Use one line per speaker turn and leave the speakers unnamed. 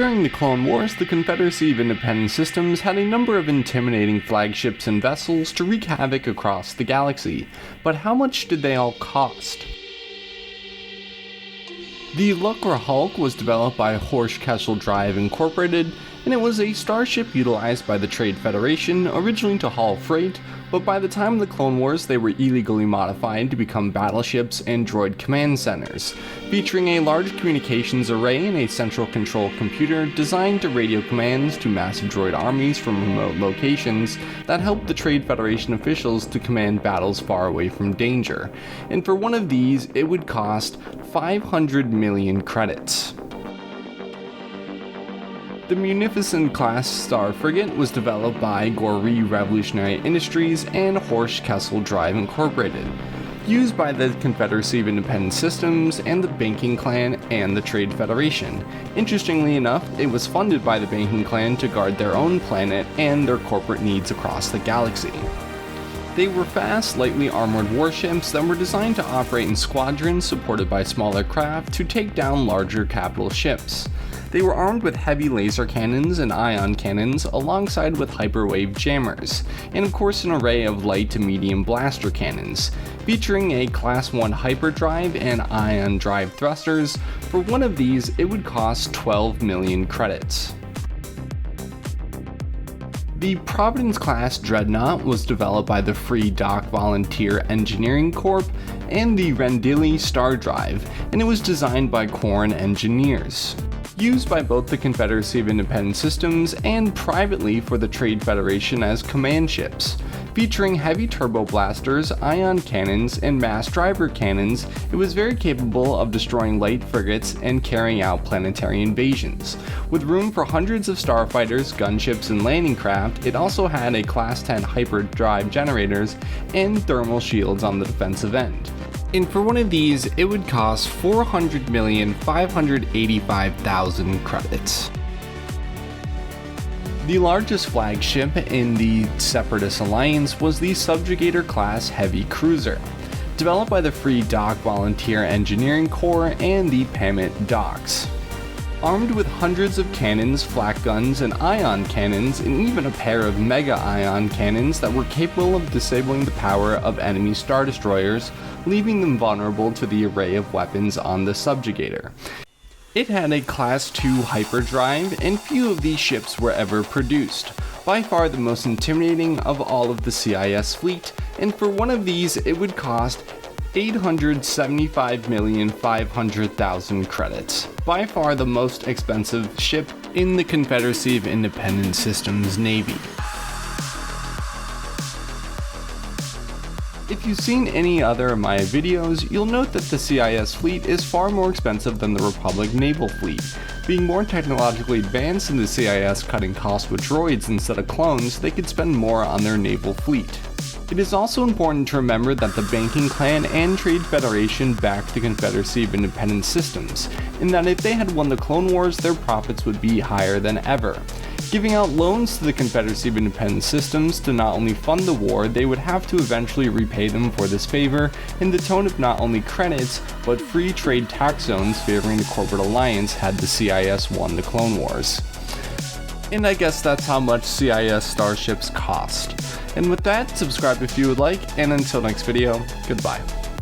During the Clone Wars, the Confederacy of Independent Systems had a number of intimidating flagships and vessels to wreak havoc across the galaxy, but how much did they all cost? The lucrehulk was developed by Hoersch-Kessel Drive Incorporated, and it was a starship utilized by the Trade Federation originally to haul freight, but by the time of the Clone Wars they were illegally modified to become battleships and droid command centers, featuring a large communications array and a central control computer designed to radio commands to massive droid armies from remote locations that helped the Trade Federation officials to command battles far away from danger. And for one of these, it would cost 500 million credits. The Munificent-class star frigate was developed by Qureen Revolutionary Industries and Hoersch-Kessel Drive Incorporated, used by the Confederacy of Independent Systems and the Banking Clan and the Trade Federation. Interestingly enough, it was funded by the Banking Clan to guard their own planet and their corporate needs across the galaxy. They were fast, lightly armored warships that were designed to operate in squadrons supported by smaller craft to take down larger capital ships. They were armed with heavy laser cannons and ion cannons alongside with hyperwave jammers, and of course an array of light to medium blaster cannons, featuring a Class 1 hyperdrive and ion drive thrusters. For one of these, it would cost 12 million credits. The Providence-class Dreadnought was developed by the Free Dock Volunteer Engineering Corp and the Rendili StarDrive, and it was designed by Qureen engineers. Used by both the Confederacy of Independent Systems and privately for the Trade Federation as command ships. Featuring heavy turboblasters, ion cannons, and mass driver cannons, it was very capable of destroying light frigates and carrying out planetary invasions. With room for hundreds of starfighters, gunships, and landing craft, it also had a Class 10 hyperdrive generators and thermal shields on the defensive end. And for one of these, it would cost 400,585,000 credits. The largest flagship in the Separatist Alliance was the Subjugator-class heavy cruiser, developed by the Free Dock Volunteer Engineering Corps and the Pamet Docks. Armed with hundreds of cannons, flak guns, and ion cannons, and even a pair of mega ion cannons that were capable of disabling the power of enemy star destroyers, leaving them vulnerable to the array of weapons on the Subjugator. It had a Class 2 hyperdrive, and few of these ships were ever produced, by far the most intimidating of all of the CIS fleet, and for one of these it would cost 875,500,000 credits, by far the most expensive ship in the Confederacy of Independent Systems Navy. If you've seen any other of my videos, you'll note that the CIS fleet is far more expensive than the Republic naval fleet. Being more technologically advanced and the CIS cutting costs with droids instead of clones, they could spend more on their naval fleet. It is also important to remember that the Banking Clan and Trade Federation backed the Confederacy of Independent Systems, and that if they had won the Clone Wars, their profits would be higher than ever. Giving out loans to the Confederacy of Independent Systems to not only fund the war, they would have to eventually repay them for this favor in the tone of not only credits, but free trade tax zones favoring the corporate alliance had the CIS won the Clone Wars. And I guess that's how much CIS starships cost. And with that, subscribe if you would like, and until next video, goodbye.